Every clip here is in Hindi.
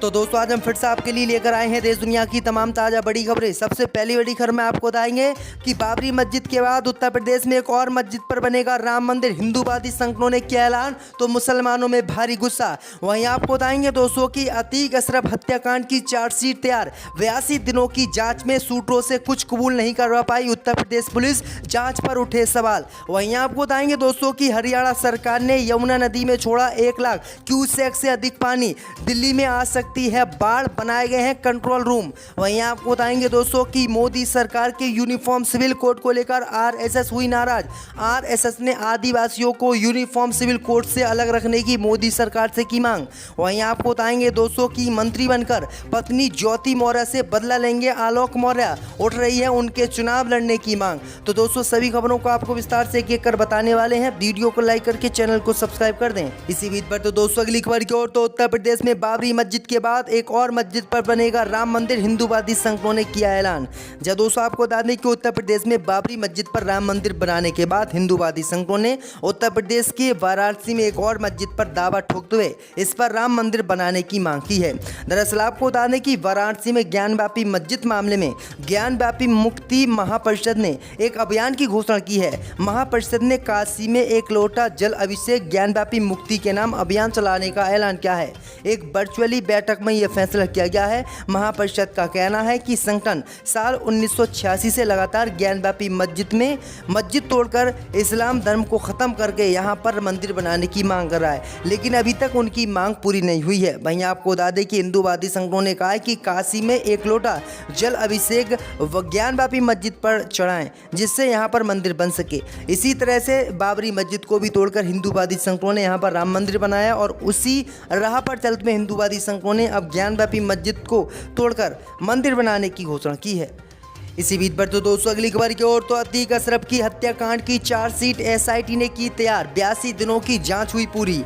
तो दोस्तों आज हम फिर से आपके लिए लेकर आए हैं देश दुनिया की तमाम ताज़ा बड़ी खबरें। सबसे पहली बड़ी खबर में आपको बताएंगे कि बाबरी मस्जिद के बाद उत्तर प्रदेश में एक और मस्जिद पर बनेगा राम मंदिर। हिंदूवादी संगठनों ने किया ऐलान तो मुसलमानों में भारी गुस्सा। वहीं आपको बताएंगे दोस्तों की अतीक अशरफ हत्याकांड की चार्जशीट तैयार। 82 दिनों की जाँच में सूत्रों से कुछ कबूल नहीं करवा पाई उत्तर प्रदेश पुलिस, जाँच पर उठे सवाल। वहीं आपको बताएंगे दोस्तों की हरियाणा सरकार ने यमुना नदी में छोड़ा 1 लाख क्यूसेक से अधिक पानी। दिल्ली में आ सकती है बाढ़, बनाए गए हैं कंट्रोल रूम। वहीं आपको बताएंगे दोस्तों कि मोदी सरकार के यूनिफॉर्म सिविल कोड को लेकर आरएसएस हुई नाराज। आरएसएस ने आदिवासियों को यूनिफॉर्म सिविल कोड से अलग रखने की मोदी सरकार से की मांग। वहीं आपको बताएंगे दोस्तों कि मंत्री बनकर पत्नी ज्योति मौर्य से बदला लेंगे आलोक मौर्य, उठ रही है उनके चुनाव लड़ने की मांग। तो दोस्तों सभी खबरों को आपको विस्तार से एक-एक कर बताने वाले हैं। वीडियो को लाइक करके चैनल को सब्सक्राइब कर दें। इसी बीच पर तो दोस्तों अगली खबर की ओर, तो उत्तर प्रदेश में बाबरी मस्जिद के बाद एक और मस्जिद पर बनेगा राम मंदिर। हिंदूवादी संगठनों ने किया ऐलान। जब दोस्तों आपको बता दें कि उत्तर प्रदेश में बाबरी मस्जिद पर राम मंदिर बनाने के बाद हिंदूवादी संगठनों ने उत्तर प्रदेश के वाराणसी में एक और मस्जिद पर दावा ठोकते हुए इस पर राम मंदिर बनाने की मांग की है। दरअसल आपको बता दें कि वाराणसी में ज्ञानव्यापी मस्जिद मामले में ज्ञानव्यापी मुक्ति महापरिषद ने एक अभियान की घोषणा की है। महापरिषद ने काशी में एक लोटा जल अभिषेक ज्ञानव्यापी मुक्ति के नाम अभियान चलाने का ऐलान किया है। एक वर्चुअली बैठक में यह फैसला किया गया है। महापरिषद का कहना है कि संगठन साल 1986 से लगातार ज्ञानव्यापी मस्जिद तोड़कर इस्लाम धर्म को खत्म करके यहां पर मंदिर बनाने की मांग कर रहा है, लेकिन अभी तक उनकी मांग पूरी नहीं हुई है। वहीं आपको बता दें कि हिंदूवादी संगठनों ने कहा है कि काशी में एक लोटा जल अभिषेक ज्ञानव्यापी मस्जिद पर चढ़ाएं जिससे यहां पर मंदिर बन सके। इसी तरह से बाबरी मस्जिद को भी तोड़कर हिंदूवादी संगठनों ने यहां पर राम मंदिर बनाया और उसी राह पर चलते में हिंदूवादी संगठनों ने अब ज्ञानव्यापी मस्जिद को तोड़कर मंदिर बनाने की घोषणा की है। इसी बीच पर तो दोस्तों अगली खबर की ओर, तो अतीक अशरफ की हत्याकांड की चार्जशीट एसआईटी ने की तैयार। 82 दिनों की जांच हुई पूरी।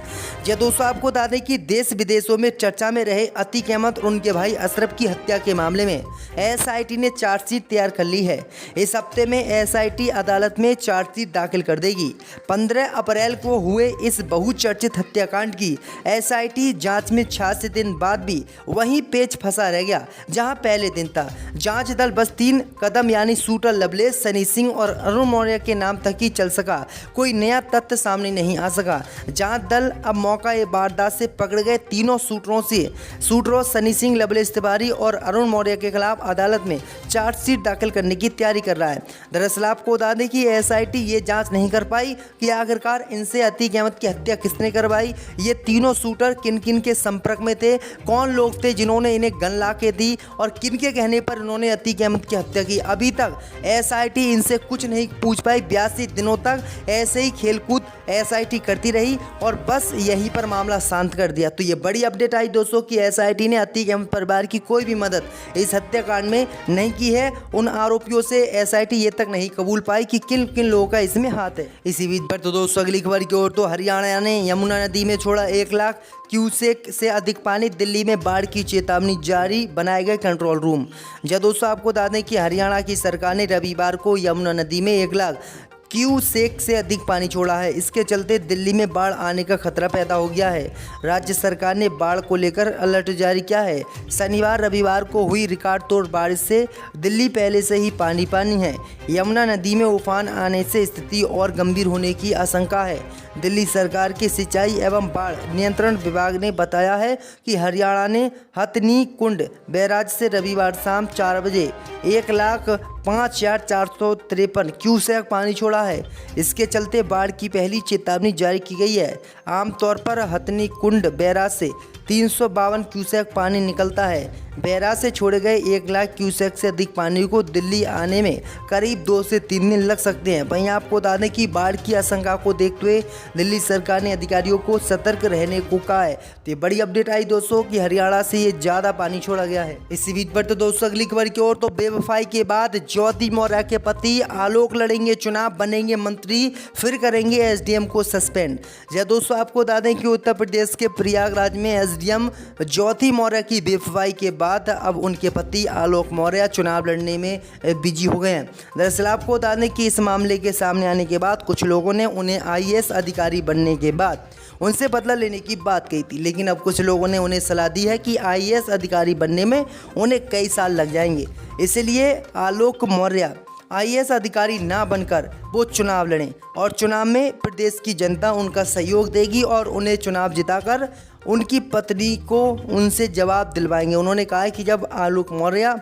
यह दोस्तों आपको बता दें कि देश विदेशों में चर्चा में रहे अतीक अहमद और उनके भाई अशरफ की हत्या के मामले में एसआईटी ने चार्जशीट तैयार कर ली है। इस हफ्ते में एसआईटी अदालत में चार्जशीट दाखिल कर देगी। 15 अप्रैल को हुए इस बहुचर्चित हत्याकांड की एसआईटी जांच में 86 दिन बाद भी वहीं पेच फंसा रह गया जहां पहले दिन था। जांच दल बस 3 कदम यानी शूटर लवलेश, सनी सिंह और अरुण मौर्य के नाम तक ही चल सका। कोई नया तथ्य सामने नहीं आ सका। जांच दल अब मौका वारदात से पकड़ गए तीनों शूटरों सनी सिंह, लवलेश तिवारी और अरुण मौर्य के खिलाफ अदालत में चार्जशीट दाखिल करने की तैयारी कर रहा है। दरअसल आपको बता दें कि एसआईटी ये जांच नहीं कर पाई कि आखिरकार इनसे अतीक अहमद की हत्या किसने करवाई, ये तीनों शूटर किन किन के संपर्क में थे, कौन लोग थे जिन्होंने इन्हें गन ला के दी और किन के कहने पर इन्होंने अतीक अहमद की हत्या की। अभी तक एसआईटी इनसे कुछ नहीं पूछ पाई। 82 दिनों तक ऐसे ही खेलकूद एसआईटी करती रही और बस यहीं पर मामला शांत कर दिया। तो ये बड़ी अपडेट आई दोस्तों कि एसआईटी ने अतीक अहमद परिवार की कोई भी मदद इस हत्याकांड में नहीं की है। उन आरोपियों से एसआईटी ये तक नहीं कबूल पाई कि किन किन लोगों का इसमें हाथ है। इसी बीच पर तो दोस्तों अगली खबर की ओर, तो हरियाणा ने यमुना नदी में छोड़ा 1 लाख क्यूसेक से अधिक पानी। दिल्ली में बाढ़ की चेतावनी जारी, बनाए गए कंट्रोल रूम। जब दोस्तों आपको बता दें कि हरियाणा की सरकार ने रविवार को यमुना नदी में 1 लाख क्यूसेक से अधिक पानी छोड़ा है। इसके चलते दिल्ली में बाढ़ आने का खतरा पैदा हो गया है। राज्य सरकार ने बाढ़ को लेकर अलर्ट जारी किया है। शनिवार रविवार को हुई रिकॉर्ड तोड़ बारिश से दिल्ली पहले से ही पानी है। यमुना नदी में उफान आने से स्थिति और गंभीर होने की आशंका है। दिल्ली सरकार के सिंचाई एवं बाढ़ नियंत्रण विभाग ने बताया है कि हरियाणा ने हथनी कुंड बैराज से रविवार शाम 4 बजे 1,05,453 क्यूसेक पानी छोड़ा है। इसके चलते बाढ़ की पहली चेतावनी जारी की गई है। आमतौर पर हथनी कुंड बैराज से 352 क्यूसेक पानी निकलता है। बैराज से छोड़े गए 1 लाख क्यूसेक से अधिक पानी को दिल्ली आने में करीब 2 से 3 दिन लग सकते हैं। वहीं आपको बता दें कि बाढ़ की आशंका को देखते हुए दिल्ली सरकार ने अधिकारियों को सतर्क रहने को कहा है। तो ये बड़ी अपडेट आई दोस्तों कि हरियाणा से ये ज़्यादा पानी छोड़ा गया है। इसी बीच पर तो दोस्तों अगली खबर की ओर, तो बेवफाई के बाद ज्योति मौर्य के पति आलोक लड़ेंगे चुनाव, बनेंगे मंत्री, फिर करेंगे एसडीएम को सस्पेंड। या दोस्तों आपको बता दें कि उत्तर प्रदेश के प्रयागराज में एसडीएम ज्योति मौर्य की बेवफाई के बाद अब उनके पति आलोक मौर्य चुनाव लड़ने में बिजी हो गए हैं। दरअसल आपको बता दें कि इस मामले के सामने आने के बाद कुछ लोगों ने उन्हें IAS अधिकारी बनने के बाद उनसे बदला लेने की बात कही थी, लेकिन अब कुछ लोगों ने उन्हें सलाह दी है कि IAS अधिकारी बनने में उन्हें कई साल लग जाएंगे। इसलिए आलोक मौर्य IAS अधिकारी ना बनकर वो चुनाव लड़ें और चुनाव में प्रदेश की जनता उनका सहयोग देगी और उन्हें चुनाव जिताकर उनकी पत्नी को उनसे जवाब दिलवाएंगे। उन्होंने कहा है कि जब आलोक मौर्य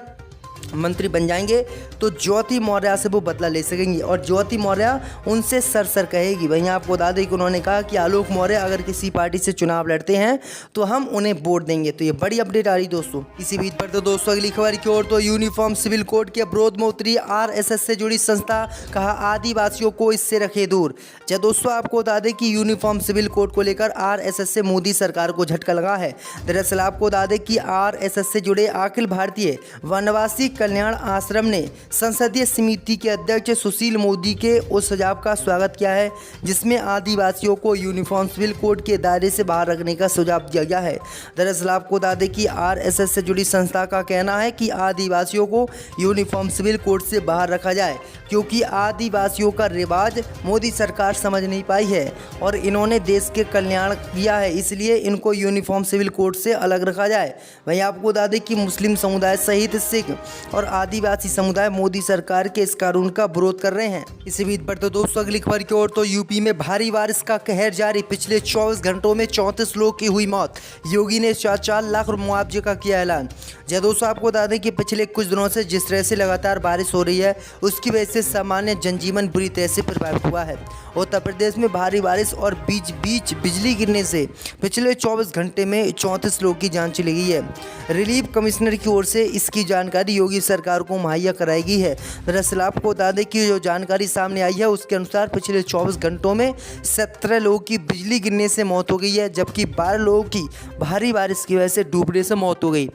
मंत्री बन जाएंगे तो ज्योति मौर्य से वो बदला ले सकेंगी और ज्योति मौर्य उनसे सर कहेगी। वहीं आपको बता दें कि उन्होंने कहा कि आलोक मौर्य अगर किसी पार्टी से चुनाव लड़ते हैं तो हम उन्हें वोट देंगे। तो ये बड़ी अपडेट आ रही दोस्तों। इसी बीच पर तो दोस्तों अगली खबर की ओर तो यूनिफॉर्म सिविल कोड के विरोध में उतरी RSS से जुड़ी संस्था, कहा आदिवासियों को इससे रखे दूर। जब दोस्तों आपको बता दें कि यूनिफॉर्म सिविल कोड को लेकर RSS से मोदी सरकार को झटका लगा है। दरअसल आपको बता दें कि RSS से जुड़े अखिल भारतीय वनवासी कल्याण आश्रम ने संसदीय समिति के अध्यक्ष सुशील मोदी के उस सुझाव का स्वागत किया है जिसमें आदिवासियों को यूनिफॉर्म सिविल कोड के दायरे से बाहर रखने का सुझाव दिया गया है। दरअसल आपको बता दें कि RSS से जुड़ी संस्था का कहना है कि आदिवासियों को यूनिफॉर्म सिविल कोड से बाहर रखा जाए क्योंकि आदिवासियों का रिवाज मोदी सरकार समझ नहीं पाई है और इन्होंने देश के कल्याण किया है, इसलिए इनको यूनिफॉर्म सिविल कोड से अलग रखा जाए। वहीं आपको बता दें कि मुस्लिम समुदाय सहित सिख और आदिवासी समुदाय मोदी सरकार के इस कानून का विरोध कर रहे हैं। इसी बीच पर तो दोस्तों अगली खबर की ओर तो यूपी में भारी बारिश का कहर जारी। पिछले 24 घंटों में 34 लोग की हुई मौत। योगी ने 4 लाख मुआवजे का किया ऐलान। जब दोस्तों आपको बता दें कि पिछले कुछ दिनों से जिस तरह से लगातार बारिश हो रही है उसकी वजह से सामान्य जनजीवन बुरी तरह से प्रभावित हुआ है। उत्तर प्रदेश में भारी बारिश और बीच बिजली गिरने से पिछले 24 घंटे में 34 लोगों की जान चली गई है। रिलीफ कमिश्नर की ओर से इसकी जानकारी योगी सरकार को मुहैया कराई गई है। दरअसल आपको बता दें कि जो जानकारी सामने आई है उसके अनुसार पिछले 24 घंटों में 17 लोगों की बिजली गिरने से मौत हो गई है, जबकि 12 लोगों की भारी बारिश की वजह से डूबने से मौत हो गई।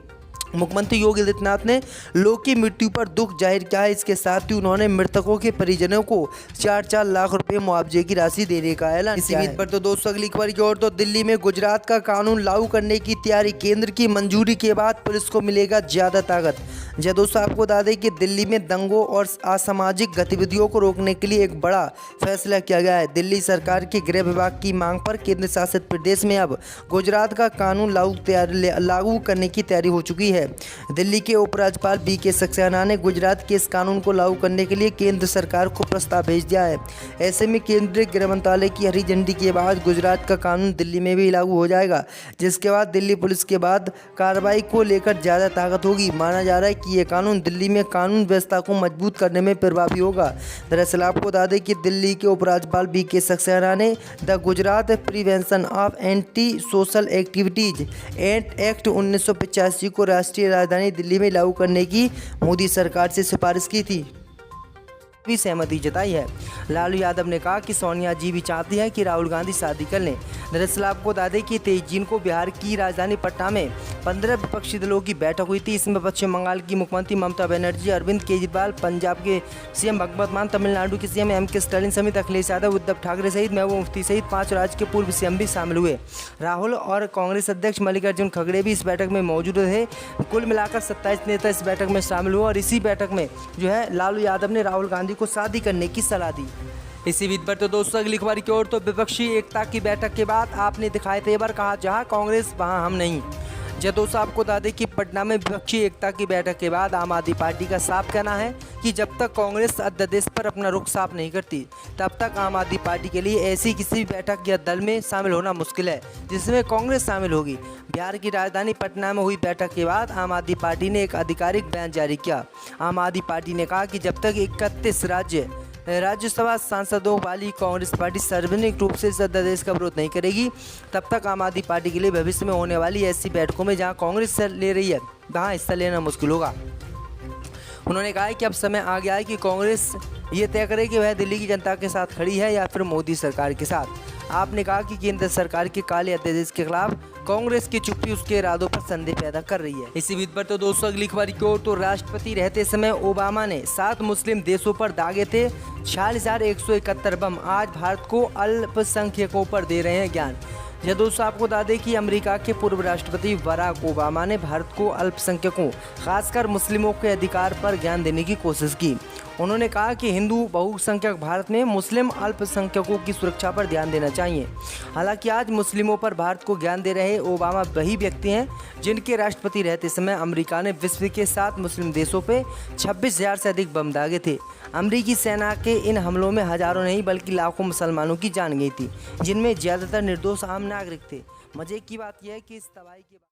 मुख्यमंत्री योगी आदित्यनाथ ने लोगों की मृत्यु पर दुख जाहिर किया है। इसके साथ ही उन्होंने मृतकों के परिजनों को 4 लाख रुपए मुआवजे की राशि देने का ऐलान किया है। इसी बीच पर तो दोस्तों अगली खबर की ओर तो दिल्ली में गुजरात का कानून लागू करने की तैयारी। केंद्र की मंजूरी के बाद पुलिस को मिलेगा ज्यादा ताकत। जब दोस्तों आपको बता दें कि दिल्ली में दंगों और असामाजिक गतिविधियों को रोकने के लिए एक बड़ा फैसला किया गया है। दिल्ली सरकार के गृह विभाग की मांग पर केंद्र शासित प्रदेश में अब गुजरात का कानून लागू करने की तैयारी हो चुकी है। दिल्ली के उपराज्यपाल BK सक्सेना ने गुजरात के इस कानून को लागू करने के लिए केंद्र सरकार को प्रस्ताव भेज दिया है। ऐसे में केंद्रीय गृह मंत्रालय की हरी झंडी के बाद गुजरात का कानून दिल्ली में भी लागू हो जाएगा, जिसके बाद दिल्ली पुलिस के बाद कार्रवाई को लेकर ज़्यादा ताकत होगी। माना जा रहा है कि ये कानून दिल्ली में कानून व्यवस्था को मजबूत करने में प्रभावी होगा। दरअसल आपको बता दें कि दिल्ली के उपराज्यपाल BK सक्सेना ने the Gujarat prevention of anti social activities act 1985 को राष्ट्रीय राजधानी दिल्ली में लागू करने की मोदी सरकार से सिफारिश की थी, भी सहमति जताई है। लालू यादव ने कहा कि सोनिया जी भी चाहती हैं कि राहुल गांधी शादी कर लें। दरअसल आपको बता दें कि 23 जून को बिहार की राजधानी पटना में 15 विपक्षी दलों की बैठक हुई थी। इसमें पश्चिम बंगाल की मुख्यमंत्री ममता बनर्जी, अरविंद केजरीवाल, पंजाब के CM भगवंत मान, तमिलनाडु के CM MK स्टालिन समेत अखिलेश यादव, उद्धव ठाकरे सहित महबूबा मुफ्ती सहित 5 राज्य के पूर्व CM भी शामिल हुए। राहुल और कांग्रेस अध्यक्ष मल्लिकार्जुन खड़गे भी इस बैठक में मौजूद थे। कुल मिलाकर 27 नेता इस बैठक में शामिल हुए और इसी बैठक में जो है लालू यादव ने राहुल गांधी को शादी करने की सलाह दी। इसी बीच पर तो दोस्तों अगली खबर की ओर तो विपक्षी एकता की बैठक के बाद आपने दिखाए तेवर, कहा जहां कांग्रेस वहां हम नहीं। जब दोस्तों आपको बता दें कि पटना में विपक्षी एकता की बैठक के बाद आम आदमी पार्टी का साफ कहना है कि जब तक कांग्रेस अध्यादेश पर अपना रुख साफ नहीं करती तब तक आम आदमी पार्टी के लिए ऐसी किसी भी बैठक या दल में शामिल होना मुश्किल है जिसमें कांग्रेस शामिल होगी। बिहार की राजधानी पटना में हुई बैठक के बाद आम आदमी पार्टी ने एक आधिकारिक बयान जारी किया। आम आदमी पार्टी ने कहा कि जब तक 31 राज्यसभा सांसदों वाली कांग्रेस पार्टी सार्वजनिक रूप से इस अध्यादेश का विरोध नहीं करेगी तब तक आम आदमी पार्टी के लिए भविष्य में होने वाली ऐसी बैठकों में जहां कांग्रेस हिस्सा ले रही है वहां हिस्सा लेना मुश्किल होगा। उन्होंने कहा है कि अब समय आ गया है कि कांग्रेस ये तय करे कि वह दिल्ली की जनता के साथ खड़ी है या फिर मोदी सरकार के साथ। आपने कहा कि केंद्र सरकार के काले अध्यादेश के खिलाफ कांग्रेस की चुप्पी उसके इरादों पर संदेह पैदा कर रही है। इसी बीच पर तो दोस्तों अगली खबर की ओर तो राष्ट्रपति रहते समय ओबामा ने 7 मुस्लिम देशों पर दागे थे 46,171 बम। आज भारत को अल्पसंख्यकों पर दे रहे हैं ज्ञान। यह दोस्तों आपको बता दें कि अमेरिका के पूर्व राष्ट्रपति बराक ओबामा ने भारत को अल्पसंख्यकों खासकर मुस्लिमों के अधिकार पर ज्ञान देने की कोशिश की। उन्होंने कहा कि हिंदू बहुसंख्यक भारत में मुस्लिम अल्पसंख्यकों की सुरक्षा पर ध्यान देना चाहिए। हालांकि आज मुस्लिमों पर भारत को ज्ञान दे रहे ओबामा वही व्यक्ति हैं जिनके राष्ट्रपति रहते समय अमेरिका ने विश्व के 7 मुस्लिम देशों पर 26,000 से अधिक बम दागे थे। अमेरिकी सेना के इन हमलों में हजारों नहीं बल्कि लाखों मुसलमानों की जान गई थी, जिनमें ज़्यादातर निर्दोष आम नागरिक थे। मजे की बात यह है कि इस तबाही के